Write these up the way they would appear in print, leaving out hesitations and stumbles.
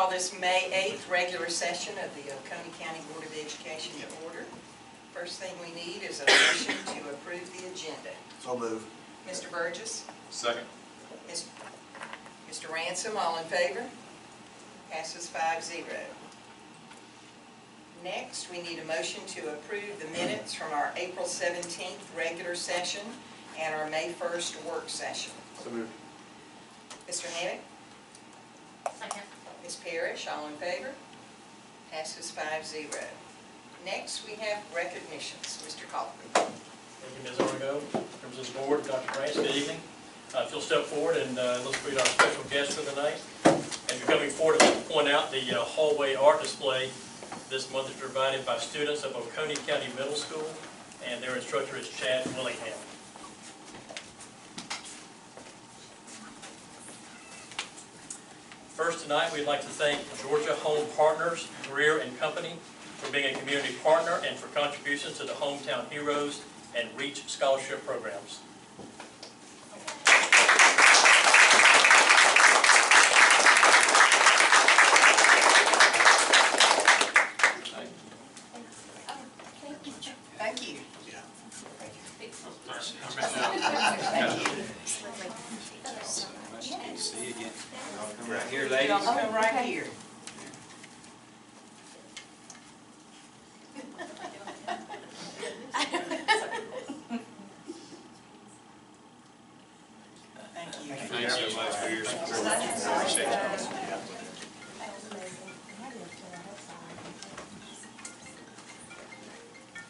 call this May 8th regular session of the Oconee County Board of Education to order. First thing we need is a motion to approve the agenda. So move. Mr. Burgess? Second. Mr. Ransom, all in favor? Passes 5-0. Next, we need a motion to approve the minutes from our April 17th regular session and our May 1st work session. So moved. Mr. Hammack? Second. Ms. Parrish, all in favor? Passes 5-0. Next, we have recognitions. Mr. Kaufman. Thank you, Ms. Argo. Members of the board, Dr. Grant, good evening. If you'll step forward and let's greet our special guest for the night. And you're coming forward to point out the hallway art display this month is provided by students of Oconee County Middle School, and their instructor is Chad Willingham. First tonight, we'd like to thank Georgia Home Partners, Greer and Company for being a community partner and for contributions to the Hometown Heroes and REACH scholarship programs. Thank you. Yeah. See you again. Y'all come right here, ladies. Y'all come right here. Thank you. Thanks so much for your support. Appreciate it.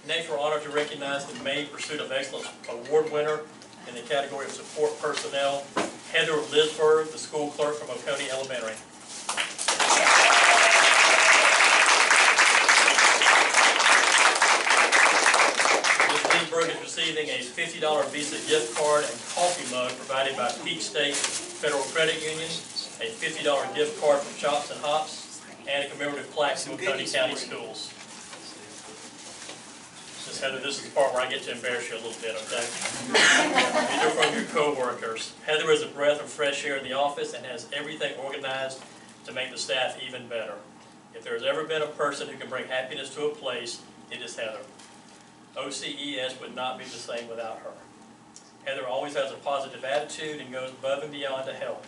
Next, we're honored to recognize the May Pursuit of Excellence Award winner in the category of support personnel, Heather Lisberg, the school clerk from Oconee Elementary. Ms. Lisberg is receiving a $50 Visa gift card and coffee mug provided by Peach State Federal Credit Union, a $50 gift card from Chops and Hops, and a commemorative plaque to Oconee County Schools. Ms. Heather, this is the part where I get to embarrass you a little bit, okay? These are from your co-workers. Heather is a breath of fresh air in the office and has everything organized to make the staff even better. If there has ever been a person who can bring happiness to a place, it is Heather. OCES would not be the same without her. Heather always has a positive attitude and goes above and beyond to help.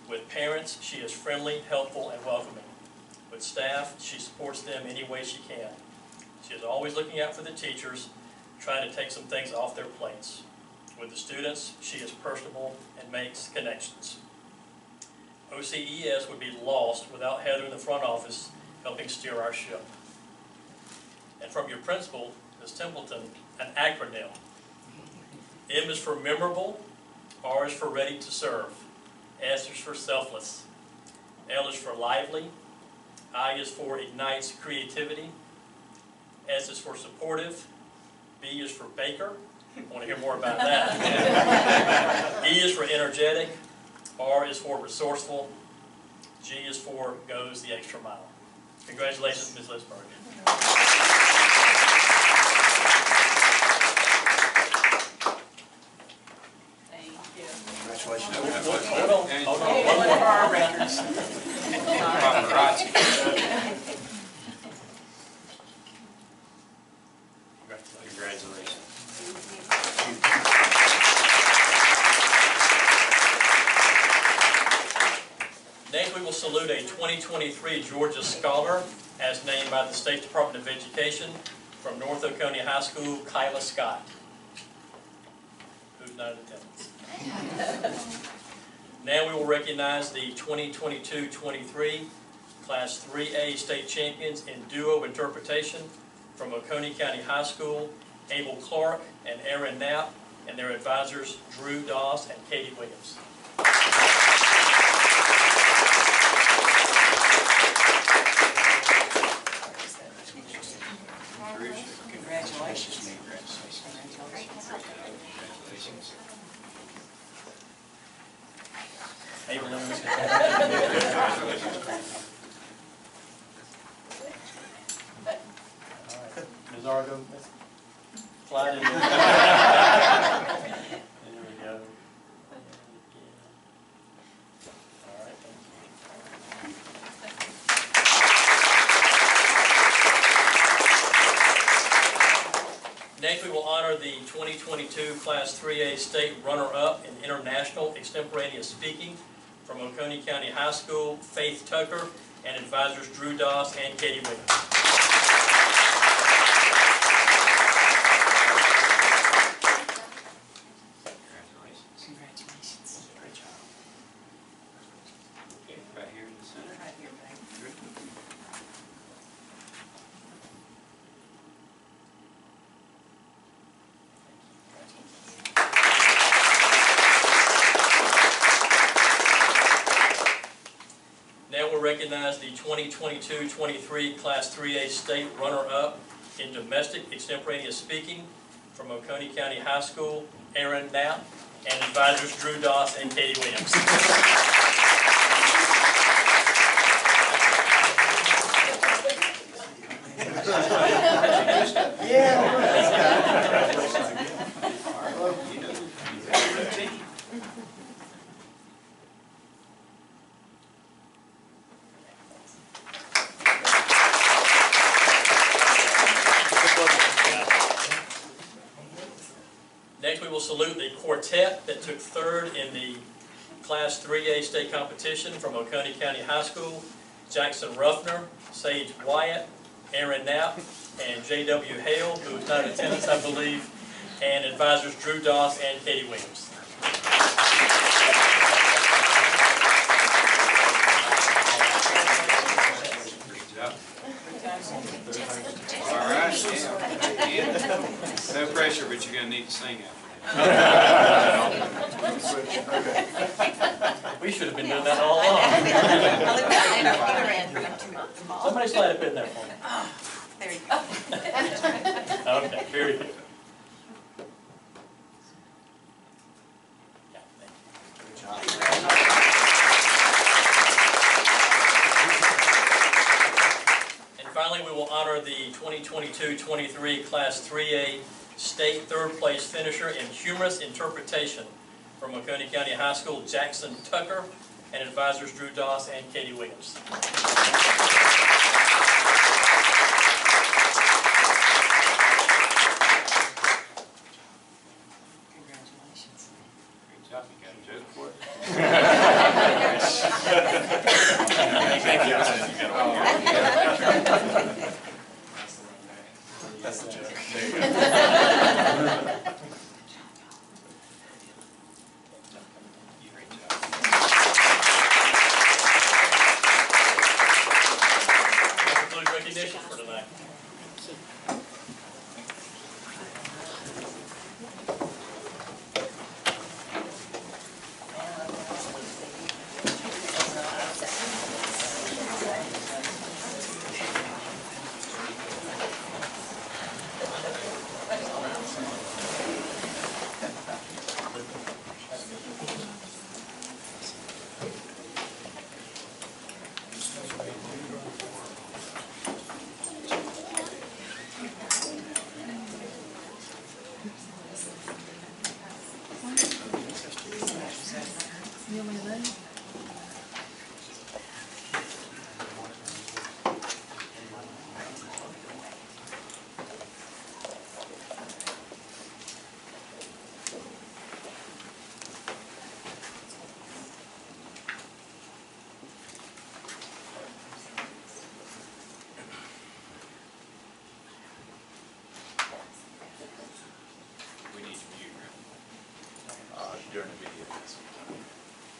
With parents, she is friendly, helpful, and welcoming. With staff, she supports them any way she can. She is always looking out for the teachers, trying to take some things off their plates. With the students, she is personable and makes connections. OCES would be lost without Heather in the front office helping steer our ship. And from your principal, Ms. Templeton, an acronym. M is for memorable, R is for ready to serve, S is for selfless, L is for lively, I is for ignites creativity, S is for supportive, B is for baker, I want to hear more about that. E is for energetic, R is for resourceful, G is for goes the extra mile. Congratulations, Ms. Lisberg. Thank you. Congratulations. Hold on. Hey, one of our records. Congratulations. Next, we will salute a 2023 Georgia Scholar as named by the State Department of Education from North Oconee High School, Kyla Scott, who's not in attendance. Now we will recognize the 2022-23 Class 3A State Champions in Duo Interpretation from Oconee County High School, Abel Clark and Aaron Knapp, and their advisors, Drew Doss and Katie Williams. Congratulations. Abel and Ms. Ms. Argo, slide in there. There we go. All right, thank you. Next, we will honor the 2022 Class 3A State Runner-Up in International Extemporaneous Speaking from Oconee County High School, Faith Tucker, and advisors Drew Doss and Katie Williams. Congratulations. Great job. Okay, right here in the center. Right here, babe. Now we'll recognize the 2022-23 Class 3A State Runner-Up in Domestic Extemporaneous Speaking from Oconee County High School, Aaron Knapp, and advisors Drew Doss and Katie Williams. Next, we will salute the quartet that took third in the Class 3A state competition from Oconee County High School, Jackson Ruffner, Sage Wyatt, Aaron Knapp, and J.W. Hale, who is not in attendance, I believe, and advisors Drew Doss and Katie Williams. All right, yeah. No pressure, but you're going to need to sing after We should have been doing that all along. Somebody slide a pin there for me. There you go. Okay, very good. And finally, we will honor the 2022-23 Class 3A State third place finisher in humorous interpretation from Oconee County High School, Jackson Tucker, and advisors Drew Doss and Katie Williams. Congratulations. Great job. You got a joke for it? That's the joke. Great job. That concludes recognition for tonight. We need you. During the video.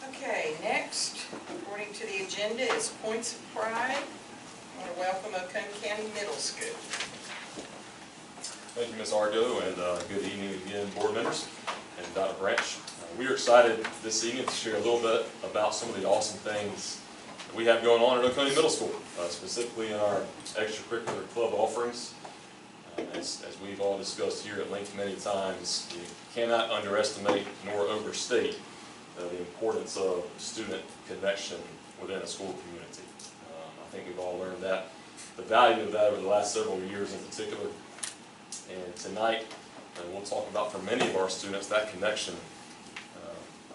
Okay, next, according to the agenda, is Points of Pride. I want to welcome Oconee County Middle School. Thank you, Ms. Argo, and good evening again, board members and Dr. Branch. We are excited this evening to share a little bit about some of the awesome things that we have going on at Oconee Middle School, specifically in our extracurricular club offerings. As we've all discussed here at length many times, you cannot underestimate nor overstate the importance of student connection within a school community. I think we've all learned that, the value of that over the last several years in particular. And tonight, we'll talk about for many of our students, that connection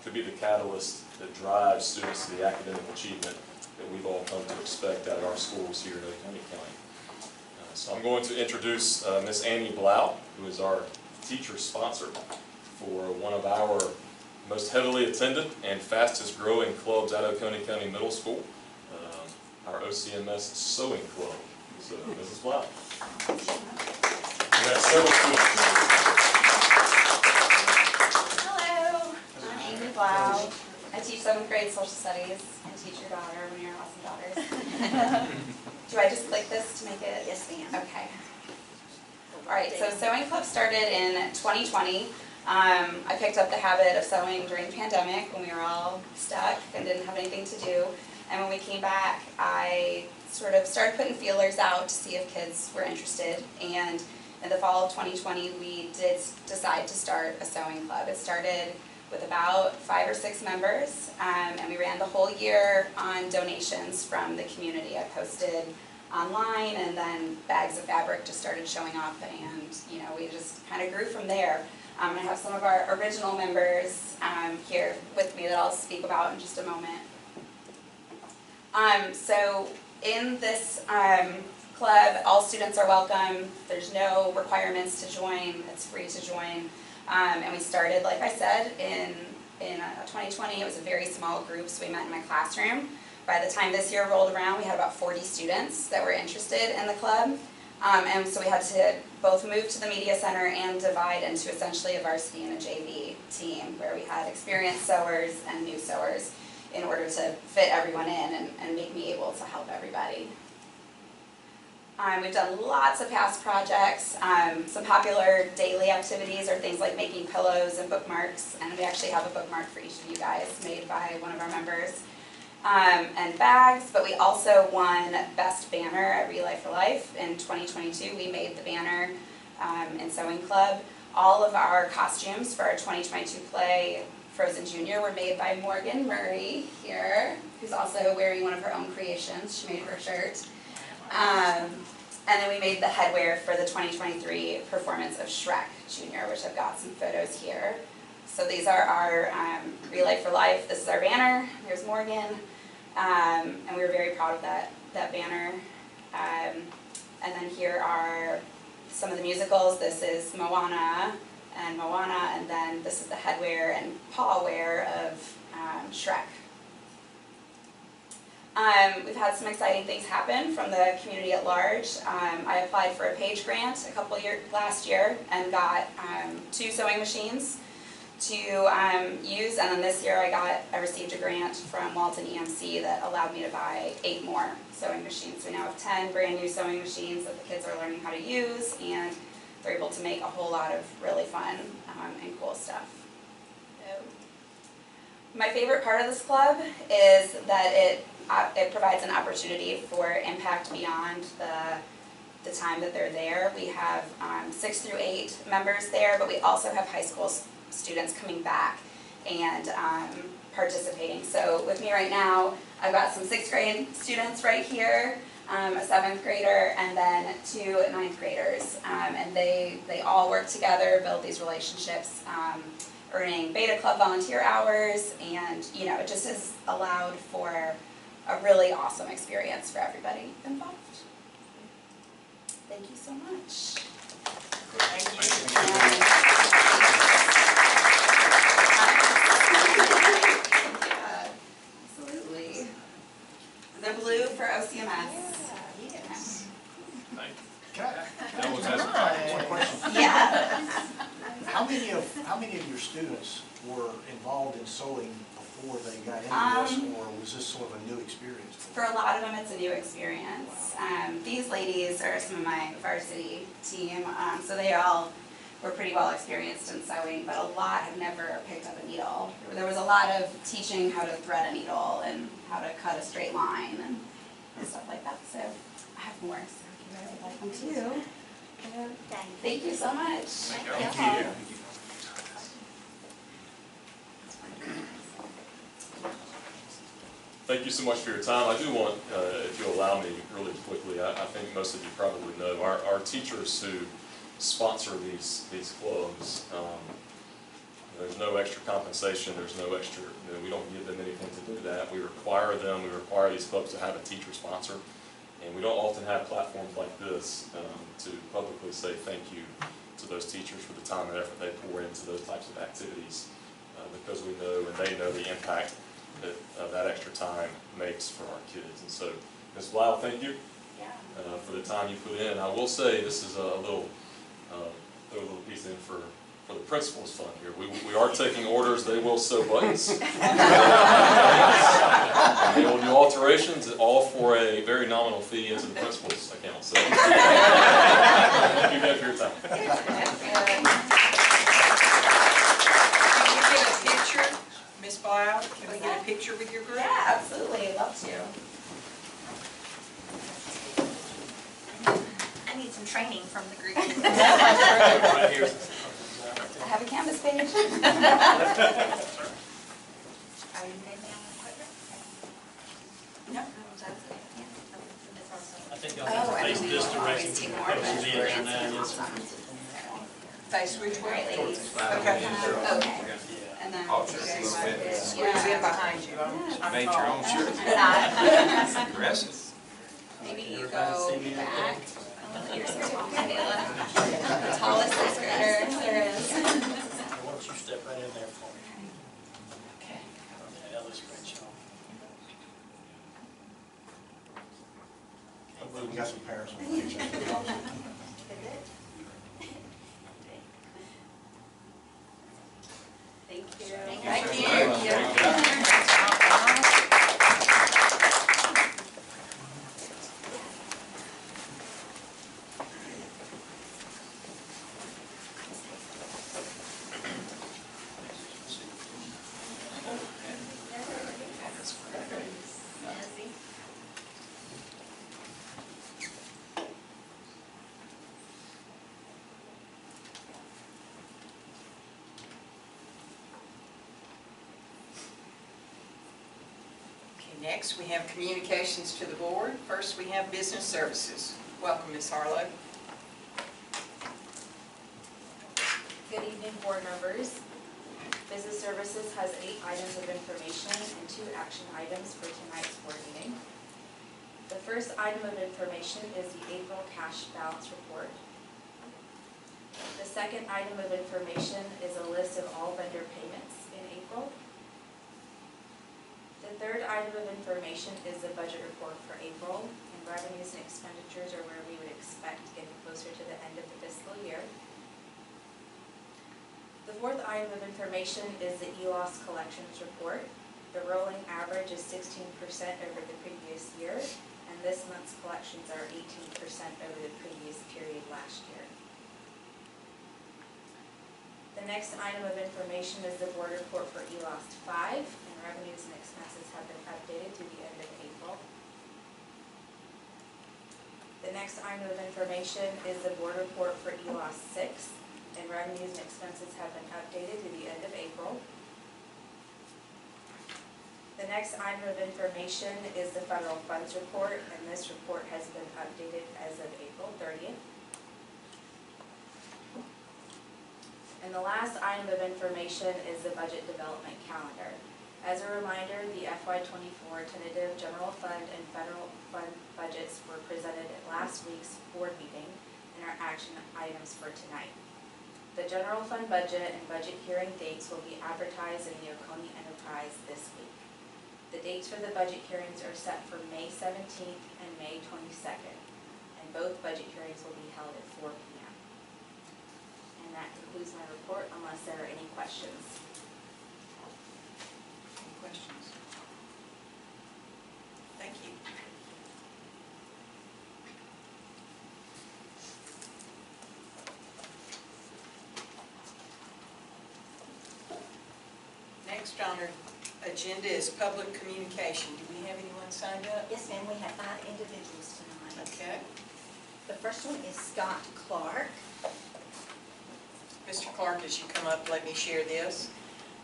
could be the catalyst that drives students to the academic achievement that we've all come to expect out of our schools here in Oconee County. So I'm going to introduce Miss Annie Blau, who is our teacher sponsor for one of our most heavily attended and fastest growing clubs at Oconee County Middle School, our OCMS Sewing Club. So, Mrs. Blau. We have several students. Hello, I'm Amy Blau. I teach 7th grade social studies. I teach your daughter when you're awesome daughters. Do I just click this to make it? Yes, ma'am. Okay. All right, so Sewing Club started in 2020. I picked up the habit of sewing during the pandemic when we were all stuck and didn't have anything to do. And when we came back, I sort of started putting feelers out to see if kids were interested. And in the fall of 2020, we did decide to start a sewing club. It started with about 5 or 6 members, and we ran the whole year on donations from the community. I posted online, and then bags of fabric just started showing up, and we just kind of grew from there. I have some of our original members here with me that I'll speak about in just a moment. So in this club, all students are welcome. There's no requirements to join. It's free to join. And we started, like I said, in 2020. It was a very small group, so we met in my classroom. By the time this year rolled around, we had about 40 students that were interested in the club. And so we had to both move to the media center and divide into essentially a varsity and a JV team, where we had experienced sewers and new sewers in order to fit everyone in and make me able to help everybody. We've done lots of past projects. Some popular daily activities are things like making pillows and bookmarks, and we actually have a bookmark for each of you guys made by one of our members. And bags, but we also won Best Banner at Relay for Life in 2022. We made the banner in Sewing Club. All of our costumes for our 2022 play, Frozen Junior, were made by Morgan Murray here, who's also wearing one of her own creations. She made her shirt. And then we made the headwear for the 2023 performance of Shrek Junior, which I've got some photos here. So these are our Relay for Life. This is our banner. Here's Morgan. And we were very proud of that banner. And then here are some of the musicals. This is Moana, and then this is the headwear and pawwear of Shrek. We've had some exciting things happen from the community at large. I applied for a page grant last year and got 2 sewing machines to use, and then this year I received a grant from Walton EMC that allowed me to buy 8 more sewing machines. So we now have 10 brand new sewing machines that the kids are learning how to use, and they're able to make a whole lot of really fun and cool stuff. So, my favorite part of this club is that it provides an opportunity for impact beyond the time that they're there. We have 6 through 8 members there, but we also have high school students coming back and participating. So with me right now, I've got some 6th grade students right here, a 7th grader, and then 2 9th graders. And they all work together, build these relationships, earning Beta Club volunteer hours, and it just has allowed for a really awesome experience for everybody involved. Thank you so much. Absolutely. The blue for OCMS. Yes. That was one question. Yeah. How many of your students were involved in sewing before they got into this, or was this sort of a new experience? For a lot of them, it's a new experience. These ladies are some of my varsity team, so they all were pretty well experienced in sewing, but a lot have never picked up a needle. There was a lot of teaching how to thread a needle and how to cut a straight line and stuff like that. So I have more, so if you guys would like them too. Thank you so much. Thank you. Thank you so much for your time. I do want, if you'll allow me really quickly, I think most of you probably know, our teachers who sponsor these clubs, there's no extra compensation, there's no extra, we don't give them anything to do that. We require these clubs to have a teacher sponsor. And we don't often have platforms like this to publicly say thank you to those teachers for the time and effort they pour into those types of activities, because we know and they know the impact that that extra time makes for our kids. And so, Ms. Blau, thank you for the time you put in. I will say this is a little, throw a little piece in for the principal's fund here. We are taking orders. They will sew buttons. And they will do alterations, all for a very nominal fee into the principal's account. So thank you again for your time. Can we get a picture, Ms. Blau? Can we get a picture with your group? Yeah, absolutely, I'd love to. I need some training from the group. Right here. I have a Canvas page. Are you maybe on equipment? No. I think y'all have to face this direction to post the agenda. Face which way? Right, ladies. Okay. Okay. And then. Squeeze in behind you. I'm Made your tall. own shirt. Not. Aggressive. Maybe you go back. You're so tall, Manila. The tallest fifth grader there is. Why don't you step right in there for me? Okay. Yeah, that looks great, Sean. Hopefully we got some parents on the picture. Thank you. Thank you. Next, we have communications to the board. First, we have business services. Welcome, Ms. Harlow. Good evening, board members. Business Services has 8 items of information and 2 action items for tonight's board meeting. The first item of information is the April cash balance report. The second item of information is a list of all vendor payments in April. The third item of information is the budget report for April, and revenues and expenditures are where we would expect getting closer to the end of the fiscal year. The fourth item of information is the ELOS collections report. The rolling average is 16% over the previous year, and this month's collections are 18% over the previous period last year. The next item of information is the board report for ELOS 5, and revenues and expenses have been updated through the end of April. The next item of information is the board report for ELOS 6, and revenues and expenses have been updated through the end of April. The next item of information is the federal funds report, and this report has been updated as of April 30th. And the last item of information is the budget development calendar. As a reminder, the FY24 tentative general fund and federal fund budgets were presented at last week's board meeting and are action items for tonight. The general fund budget and budget hearing dates will be advertised in the Oconee Enterprise this week. The dates for the budget hearings are set for May 17th and May 22nd, and both budget hearings will be held at 4 p.m. And that concludes my report, unless there are any questions. Any questions? Thank you. Next on our agenda is public communication. Do we have anyone signed up? Yes, ma'am, we have 5 individuals tonight. Okay. The first one is Scott Clark. Mr. Clark, as you come up, let me share this.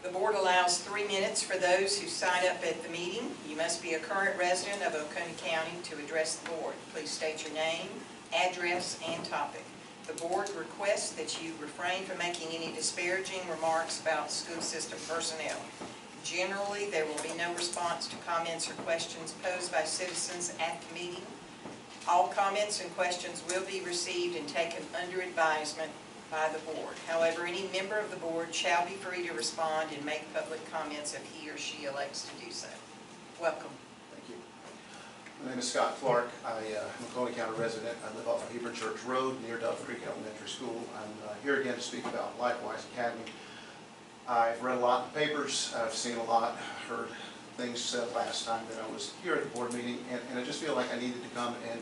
The board allows 3 minutes for those who sign up at the meeting. You must be a current resident of Oconee County to address the board. Please state your name, address, and topic. The board requests that you refrain from making any disparaging remarks about school system personnel. Generally, there will be no response to comments or questions posed by citizens at the meeting. All comments and questions will be received and taken under advisement by the board. However, any member of the board shall be free to respond and make public comments if he or she elects to do so. Welcome. Thank you. My name is Scott Clark. I'm a Coney County resident. I live off of Hebron Church Road near Dove Creek Elementary School. I'm here again to speak about Lifewise Academy. I've read a lot in the papers. I've seen a lot, heard things said last time that I was here at the board meeting, and I just feel like I needed to come and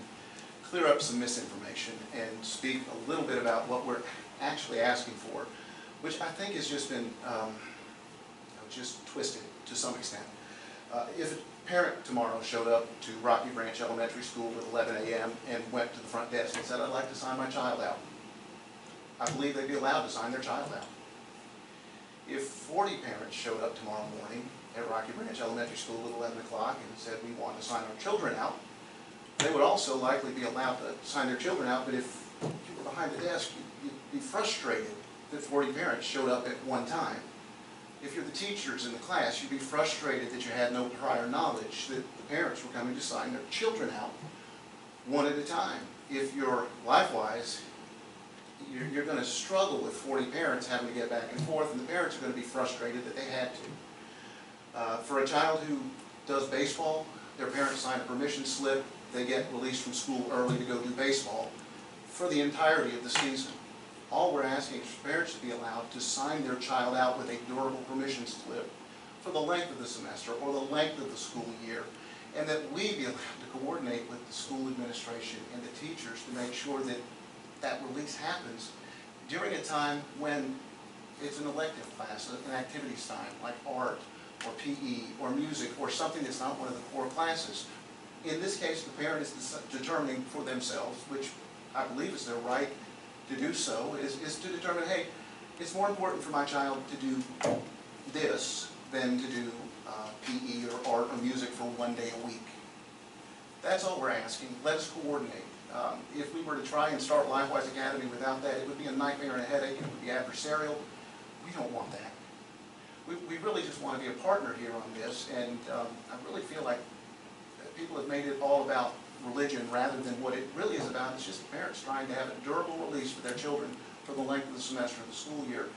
clear up some misinformation and speak a little bit about what we're actually asking for, which I think has just been just twisted to some extent. If a parent tomorrow showed up to Rocky Branch Elementary School at 11 a.m. and went to the front desk and said, "I'd like to sign my child out," I believe they'd be allowed to sign their child out. If 40 parents showed up tomorrow morning at Rocky Branch Elementary School at 11 o'clock and said, "We want to sign our children out," they would also likely be allowed to sign their children out. But if you were behind the desk, you'd be frustrated that 40 parents showed up at one time. If you're the teachers in the class, you'd be frustrated that you had no prior knowledge that the parents were coming to sign their children out one at a time. If you're Lifewise, you're going to struggle with 40 parents having to get back and forth, and the parents are going to be frustrated that they had to. For a child who does baseball, their parents sign a permission slip, they get released from school early to go do baseball for the entirety of the season. All we're asking is for parents to be allowed to sign their child out with a durable permission slip for the length of the semester or the length of the school year, and that we be allowed to coordinate with the school administration and the teachers to make sure that that release happens during a time when it's an elective class, an activities time like art or PE or music or something that's not one of the core classes. In this case, the parent is determining for themselves, which I believe is their right to do so, is to determine, hey, it's more important for my child to do this than to do PE or art or music for one day a week. That's all we're asking. Let us coordinate. If we were to try and start Lifewise Academy without that, it would be a nightmare and a headache. It would be adversarial. We don't want that. We really just want to be a partner here on this, and I really feel like people have made it all about religion rather than what it really is about. It's just parents trying to have a durable release for their children for the length of the semester of the school year.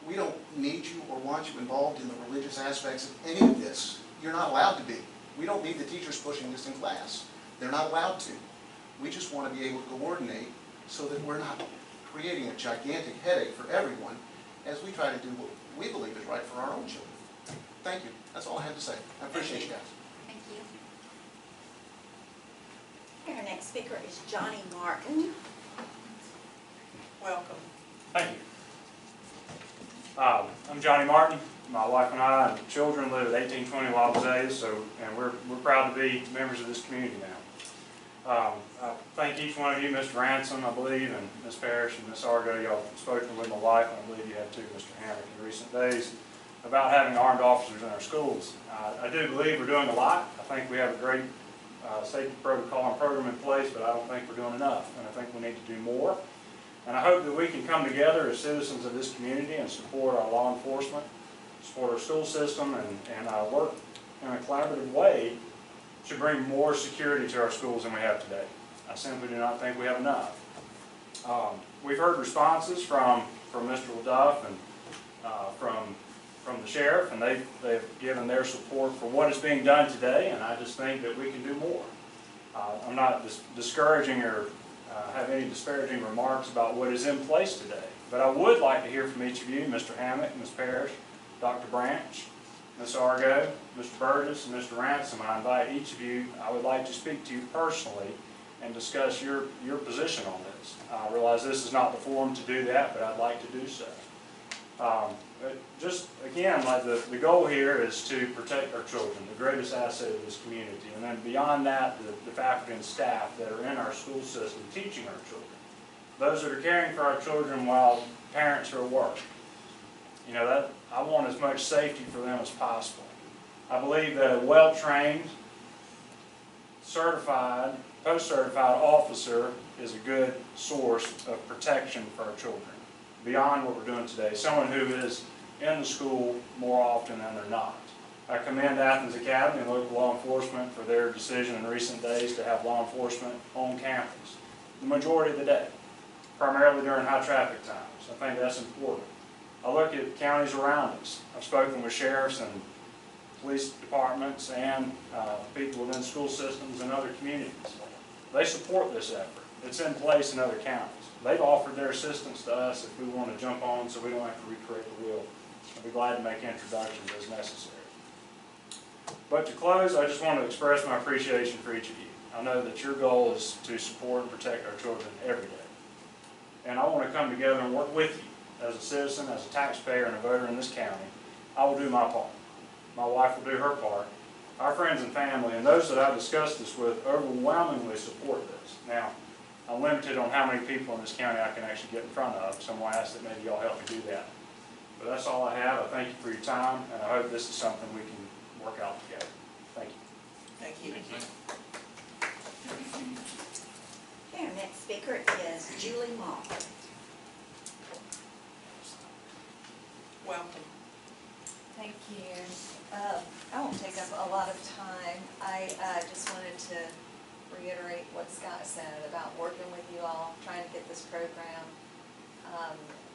We don't need you or want you involved in the religious aspects of any of this. You're not allowed to be. We don't need the teachers pushing this in class. They're not allowed to. We just want to be able to coordinate so that we're not creating a gigantic headache for everyone as we try to do what we believe is right for our own children. Thank you. That's all I have to say. I appreciate you guys. Thank you. Our next speaker is Johnny Martin. Welcome. Thank you. I'm Johnny Martin. My wife and I and children live at 1820 Wild Azaleas, and we're proud to be members of this community now. I thank each one of you, Mr. Ransom, I believe, and Ms. Parrish and Ms. Argo. Y'all have spoken with my wife, and I believe you have too, Mr. Hammock, in recent days, about having armed officers in our schools. I do believe we're doing a lot. I think we have a great safety protocol and program in place, but I don't think we're doing enough, and I think we need to do more. And I hope that we can come together as citizens of this community and support our law enforcement, support our school system, and work in a collaborative way to bring more security to our schools than we have today. I simply do not think we have enough. We've heard responses from Mr. LaDuff and from the sheriff, and they've given their support for what is being done today, and I just think that we can do more. I'm not discouraging or have any disparaging remarks about what is in place today, but I would like to hear from each of you, Mr. Hammock, Ms. Parrish, Dr. Branch, Ms. Argo, Mr. Burgess, and Mr. Ransom. I invite each of you, I would like to speak to you personally and discuss your position on this. I realize this is not the forum to do that, but I'd like to do so. Just again, like the goal here is to protect our children, the greatest asset of this community, and then beyond that, the faculty and staff that are in our school system teaching our children, those that are caring for our children while parents are at work. You know, that I want as much safety for them as possible. I believe that a well-trained, certified, post-certified officer is a good source of protection for our children, beyond what we're doing today. Someone who is in the school more often than they're not. I commend Athens Academy and local law enforcement for their decision in recent days to have law enforcement on campus the majority of the day, primarily during high traffic times. I think that's important. I look at counties around us. I've spoken with sheriffs and police departments and people within school systems and other communities. They support this effort. It's in place in other counties. They've offered their assistance to us if we want to jump on so we don't have to recreate the wheel. I'll be glad to make introductions as necessary. But to close, I just want to express my appreciation for each of you. I know that your goal is to support and protect our children every day. And I want to come together and work with you as a citizen, as a taxpayer, and a voter in this county. I will do my part. My wife will do her part. Our friends and family, and those that I've discussed this with, overwhelmingly support this. Now, I'm limited on how many people in this county I can actually get in front of, so I'm going to ask that maybe y'all help me do that. But that's all I have. I thank you for your time, and I hope this is something we can work out together. Thank you. Thank you. Okay, our next speaker is Julie Mock. Welcome. Thank you. I won't take up a lot of time. I just wanted to reiterate what Scott said about working with you all, trying to get this program,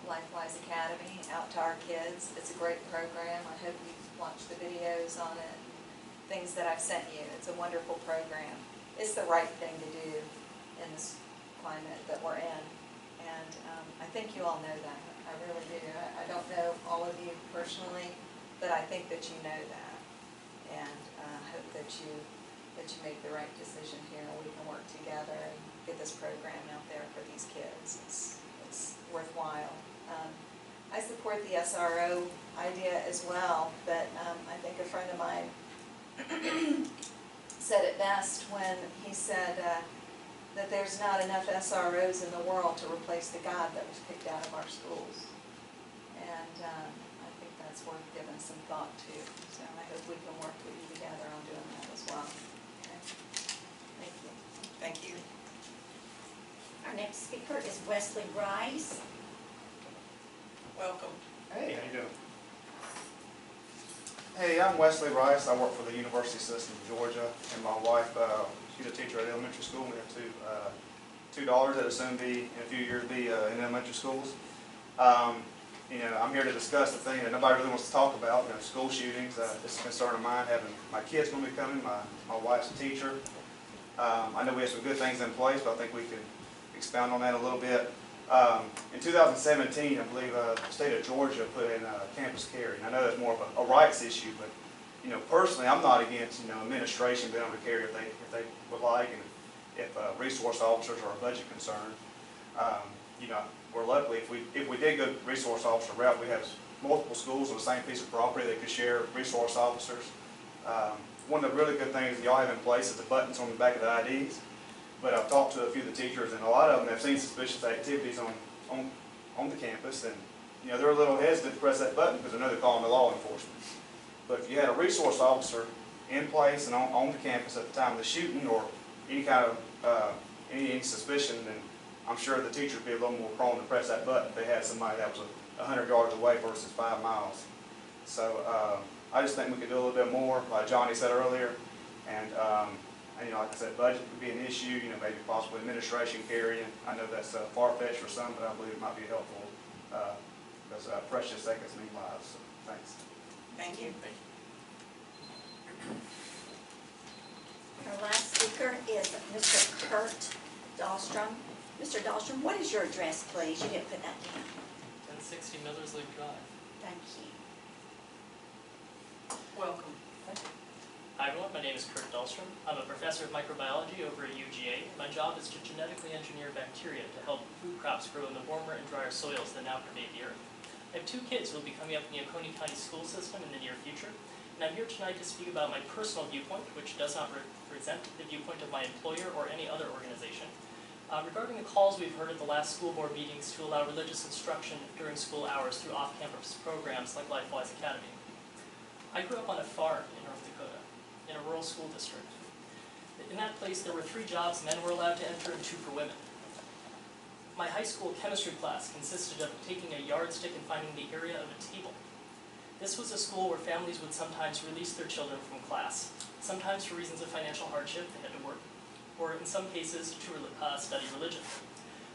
LifeWise Academy, out to our kids. It's a great program. I hope you watch the videos on it, things that I've sent you. It's a wonderful program. It's the right thing to do in this climate that we're in. And I think you all know that. I really do. I don't know all of you personally, but I think that you know that. And I hope that you make the right decision here and we can work together and get this program out there for these kids. It's worthwhile. I support the SRO idea as well, but I think a friend of mine said it best when he said that there's not enough SROs in the world to replace the God that was kicked out of our schools. And I think that's worth giving some thought to. So I hope we can work with you together on doing that as well. Okay. Thank you. Thank you. Our next speaker is Wesley Rice. Welcome. Hey, how you doing? Hey, I'm Wesley Rice. I work for the University System of Georgia, and my wife, she's a teacher at elementary school. We have two daughters that will soon be, in a few years, be in elementary schools. You know, I'm here to discuss the thing that nobody really wants to talk about, you know, school shootings. It's a concern of mine, having my kids going to be coming. My wife's a teacher. I know we have some good things in place, but I think we can expound on that a little bit. In 2017, I believe the state of Georgia put in campus carry. And I know that's more of a rights issue, but you know, personally, I'm not against administration being able to carry if they would like, and if resource officers are a budget concern. You know, we're lucky if we did go resource officer route, we have multiple schools on the same piece of property that could share resource officers. One of the really good things that y'all have in place is the buttons on the back of the IDs. But I've talked to a few of the teachers, and a lot of them have seen suspicious activities on the campus, and you know, they're a little hesitant to press that button because they know they're calling the law enforcement. But if you had a resource officer in place and on the campus at the time of the shooting, or any kind of any suspicion, then I'm sure the teachers would be a little more prone to press that button if they had somebody that was 100 yards away versus 5 miles. So I just think we could do a little bit more, like Johnny said earlier, and you know, like I said, budget would be an issue. You know, maybe possibly administration carrying. I know that's far-fetched for some, but I believe it might be helpful because precious seconds mean lives. So, thanks. Thank you. Our last speaker is Mr. Kurt Dahlstrom. Mr. Dahlstrom, what is your address, please? You didn't put that down. 1060 Millers Lake Drive. Thank you. Welcome. Hi everyone, my name is Kurt Dahlstrom. I'm a professor of microbiology over at UGA. My job is to genetically engineer bacteria to help food crops grow in the warmer and drier soils that now pervade the earth. I have 2 kids who will be coming up in the Oconee County school system in the near future, and I'm here tonight to speak about my personal viewpoint, which does not represent the viewpoint of my employer or any other organization, regarding the calls we've heard at the last school board meetings to allow religious instruction during school hours through off-campus programs like LifeWise Academy. I grew up on a farm in North Dakota, in a rural school district. In that place, there were 3 jobs men were allowed to enter and 2 for women. My high school chemistry class consisted of taking a yardstick and finding the area of a table. This was a school where families would sometimes release their children from class, sometimes for reasons of financial hardship, they had to work, or in some cases to study religion.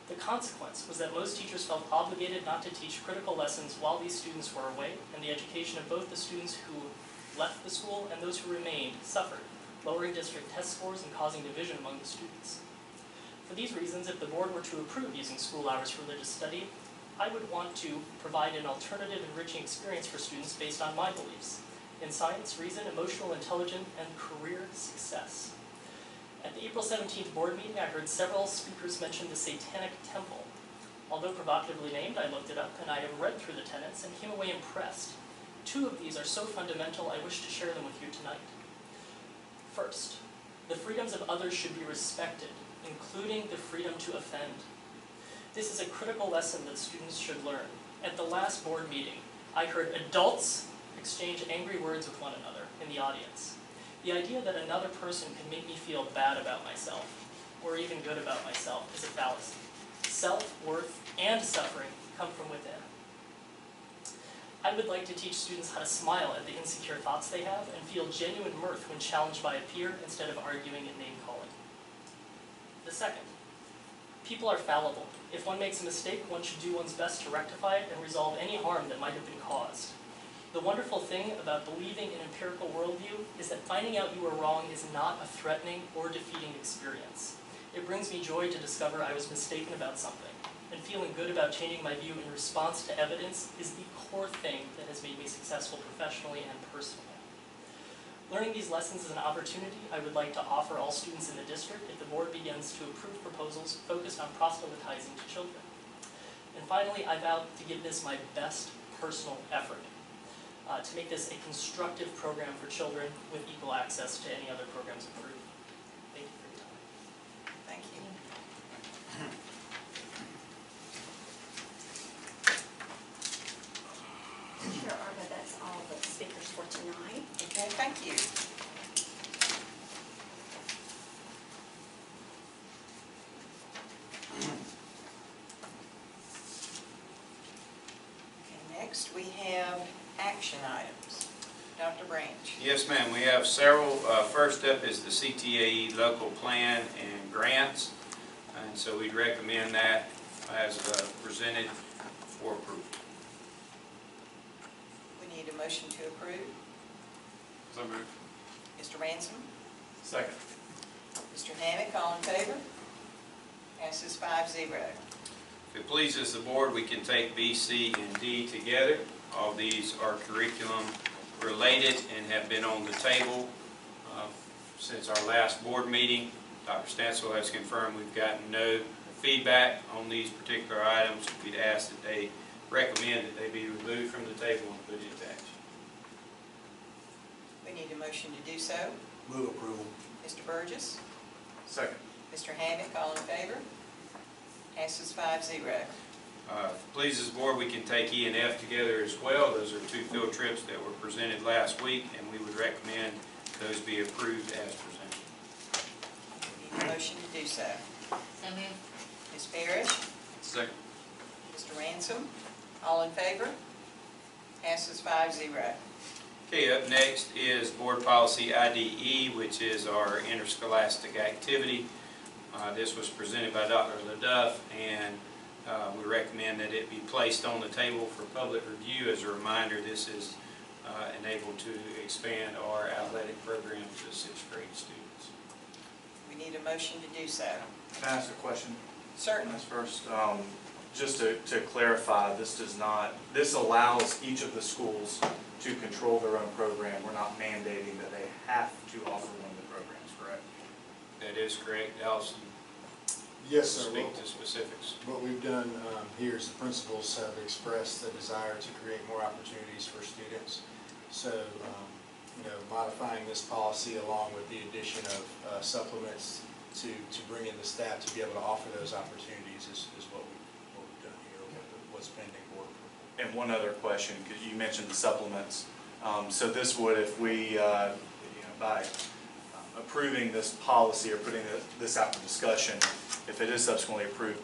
The consequence was that most teachers felt obligated not to teach critical lessons while these students were away, and the education of both the students who left the school and those who remained suffered, lowering district test scores and causing division among the students. For these reasons, if the board were to approve using school hours for religious study, I would want to provide an alternative enriching experience for students based on my beliefs in science, reason, emotional intelligence, and career success. At the April 17th board meeting, I heard several speakers mention the Satanic Temple. Although provocatively named, I looked it up and I have read through the tenets and came away impressed. 2 of these are so fundamental, I wish to share them with you tonight. First, the freedoms of others should be respected, including the freedom to offend. This is a critical lesson that students should learn. At the last board meeting, I heard adults exchange angry words with one another in the audience. The idea that another person can make me feel bad about myself, or even good about myself, is a fallacy. Self-worth and suffering come from within. I would like to teach students how to smile at the insecure thoughts they have and feel genuine mirth when challenged by a peer instead of arguing and name-calling. The second, people are fallible. If one makes a mistake, one should do one's best to rectify it and resolve any harm that might have been caused. The wonderful thing about believing in empirical worldview is that finding out you were wrong is not a threatening or defeating experience. It brings me joy to discover I was mistaken about something, and feeling good about changing my view in response to evidence is the core thing that has made me successful professionally and personally. Learning these lessons is an opportunity I would like to offer all students in the district if the board begins to approve proposals focused on proselytizing to children. And finally, I vow to give this my best personal effort to make this a constructive program for children with equal access to any other programs approved. Thank you for your time. Thank you. Chair Arba, that's all the speakers for tonight. Okay, thank you. Okay, next we have action items. Dr. Branch. Yes, ma'am, we have several. First up is the CTAE local plan and grants, and so we'd recommend that as presented for approval. We need a motion to approve. So moved. Mr. Ransom? Second. Mr. Hammack, all in favor? Passes 5-0. If it pleases the board, we can take B, C, and D together. All these are curriculum related and have been on the table since our last board meeting. Dr. Stansel has confirmed we've gotten no feedback on these particular items. We'd ask that they recommend that they be removed from the table and put attached. We need a motion to do so. Move approval. Mr. Burgess? Second. Mr. Hammack, all in favor? Passes 5-0. If it pleases the board, we can take E and F together as well. Those are 2 field trips that were presented last week, and we would recommend those be approved as presented. We need a motion to do so. So moved. Ms. Parrish? Second. Mr. Ransom? All in favor? Passes 5-0. Okay, up next is Board Policy IDE, which is our interscholastic activity. This was presented by Dr. LaDuff, and we recommend that it be placed on the table for public review. As a reminder, this is enabled to expand our athletic program to 6th grade students. We need a motion to do so. Can I ask a question? Certainly. First, just to clarify, this allows each of the schools to control their own program. We're not mandating that they have to offer one of the programs, correct? That is correct. Allison? Yes, sir. Speak to specifics. What we've done here is the principals have expressed the desire to create more opportunities for students. So, modifying this policy along with the addition of supplements to bring in the staff to be able to offer those opportunities is what we've done here with what's pending board approval. And one other question, because you mentioned the supplements. So this would, if we, by approving this policy or putting this out for discussion, if it is subsequently approved,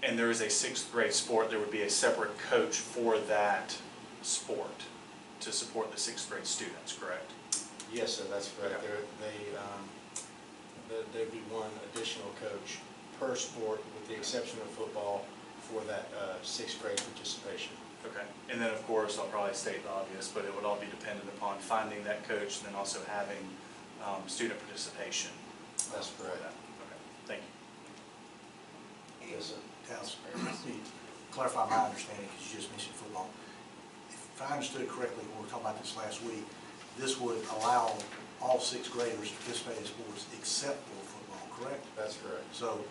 and there is a 6th grade sport, there would be a separate coach for that sport. to support the sixth grade students, correct? Yes, sir, that's correct. Okay. There'd be one additional coach per sport, with the exception of football, for that sixth grade participation. Okay. And then, of course, I'll probably state the obvious, but it would all be dependent upon finding that coach and then also having student participation. That's for correct. that. Okay, thank you. Yes, sir. Dallas, to clarify my understanding, because you just mentioned football. If I understood correctly, when we were talking about this last week, this would allow all sixth graders to participate in sports except for football, correct? That's correct. So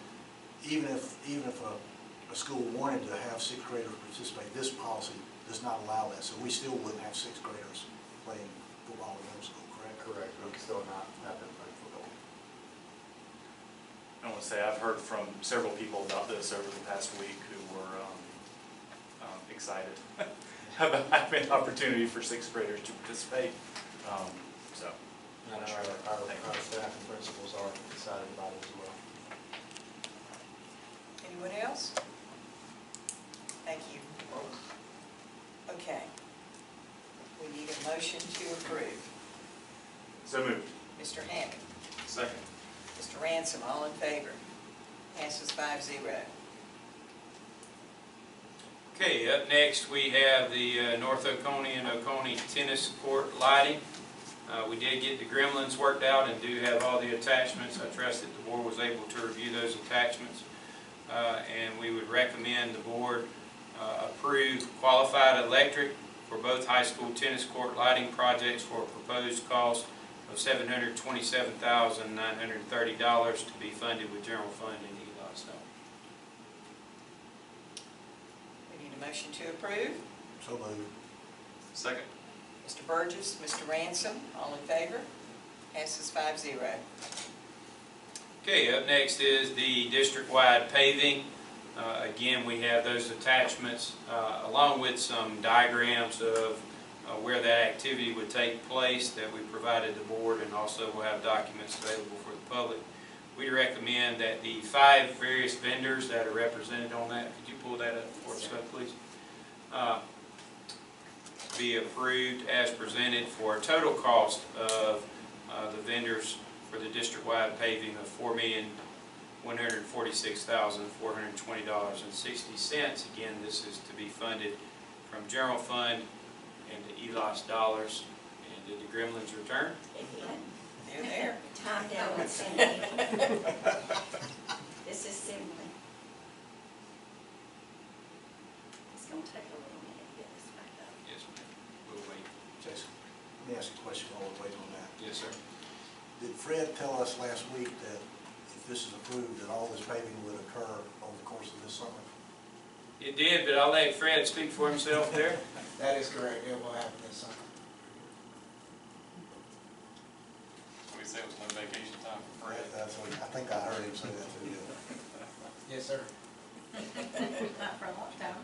even if a school wanted to have sixth graders participate, this policy does not allow that. So we still wouldn't have sixth graders playing football in middle school, correct? Correct. We can still not have them play football. I want to say I've heard from several people about this over the past week who were excited about having an opportunity for sixth graders to participate. So, And our staff and principals are excited about it as well. Anyone else? Thank you. Okay. We need a motion to approve. So moved. Mr. Hammond, Second. Mr. Ransom, all in favor? Passes 5-0. Okay, up next we have the North Oconee and Oconee tennis court lighting. We did get the gremlins worked out and do have all the attachments. I trust that the board was able to review those attachments. And we would recommend the board approve qualified electric for both high school tennis court lighting projects for a proposed cost of $727,930 to be funded with general fund and ELOC. We need a motion to approve. So moved. Second. Mr. Burgess, Mr. Ransom, all in favor? Passes 5-0. Okay, up next is the district-wide paving. Again, we have those attachments along with some diagrams of where that activity would take place that we provided the board, and also we'll have documents available for the public. We recommend that the 5 various vendors that are represented on that, could you pull that up for us, please? Be approved as presented for a total cost of the vendors for the district-wide paving of $4,146,420.60. Again, this is to be funded from general fund and the ELOC dollars. And did the gremlins return? They're there. Time down with Cindy. This is Simile. It's gonna take a little minute to get this back up. Yes, ma'am. We'll wait. Jason, let me ask you a question while we're waiting on that. Yes, sir. Did Fred tell us last week that if this is approved, that all this paving would occur over the course of this summer? It did, but I'll let Fred speak for himself there. That is correct. It will happen this summer. We say it was no vacation time for Fred. That's what, I think I heard him say that too. Yes, sir. Not for a long time.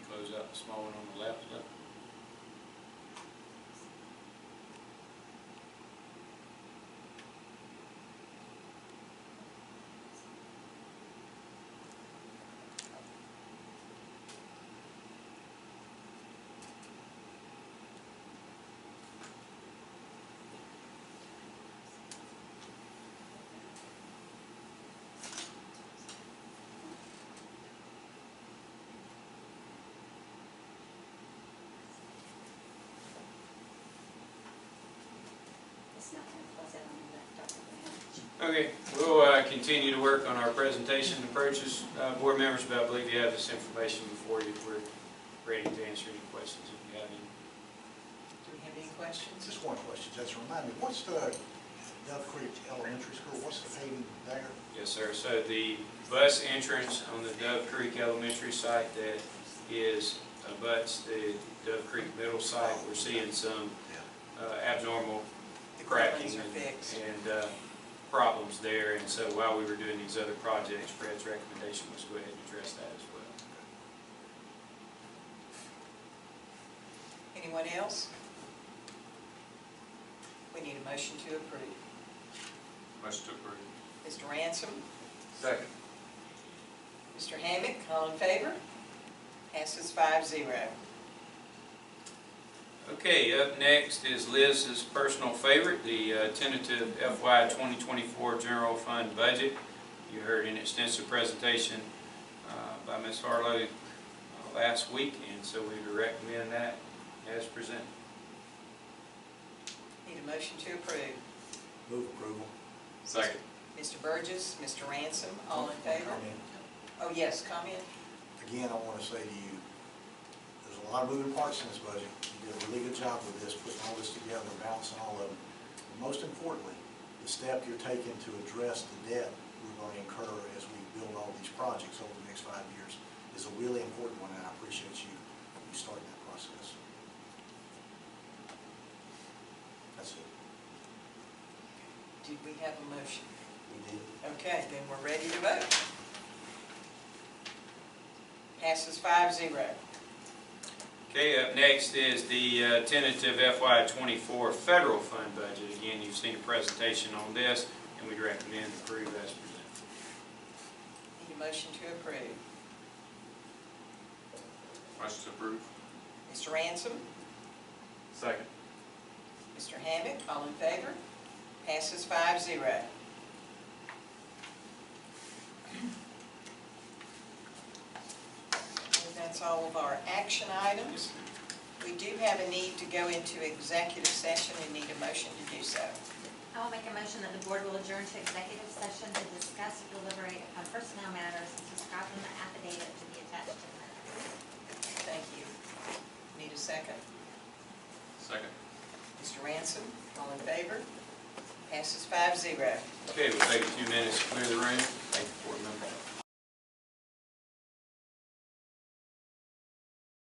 Close out the small one on the left. Okay, we'll continue to work on our presentation approaches. Board members, but I believe you have this information before you. We're ready to answer any questions if you have any. Do we have any questions? Just one question, just remind me, what's the Dove Creek Elementary School, what's the paving there? Yes, sir. So the bus entrance on the Dove Creek Elementary site that is abuts the Dove Creek Middle site, we're seeing some abnormal The cracking gremlins are fixed. and problems there. And so while we were doing these other projects, Fred's recommendation was go ahead and address that as well. Anyone else? We need a motion to approve. Motion to approve. Mr. Ransom? Second. Mr. Hammack, all in favor? Passes 5-0. Okay, up next is Liz's personal favorite, the tentative FY 2024 General Fund Budget. You heard an extensive presentation by Ms. Harlow last week, and so we would recommend that as presented. Need a motion to approve. Move approval. Second. Mr. Burgess, Mr. Ransom, all in favor? Comment. Oh, yes, comment? Again, I want to say to you, there's a lot of moving parts in this budget. You did a really good job with this, putting all this together, balancing all of them. But most importantly, the step you're taking to address the debt we're going to incur as we build all these projects over the next 5 years is a really important one, and I appreciate you starting that process. That's it. Did we have a motion? We did. Okay, then we're ready to vote. Passes 5-0. Okay, up next is the tentative FY 24 Federal Fund Budget. Again, you've seen a presentation on this, and we'd recommend approve as presented. Need a motion to approve. Motion to approve. Mr. Ransom? Second. Mr. Hammack, all in favor? Passes 5-0. That's all of our action items. We do have a need to go into executive session and need a motion to do so. I will make a motion that the board will adjourn to executive session to discuss and deliberate on personnel matters as described in the affidavit to be attached to the minutes. Thank you. Need a second? Second. Mr. Ransom, all in favor? Passes 5-0. Okay, we'll take 2 minutes to clear the room. Thank you.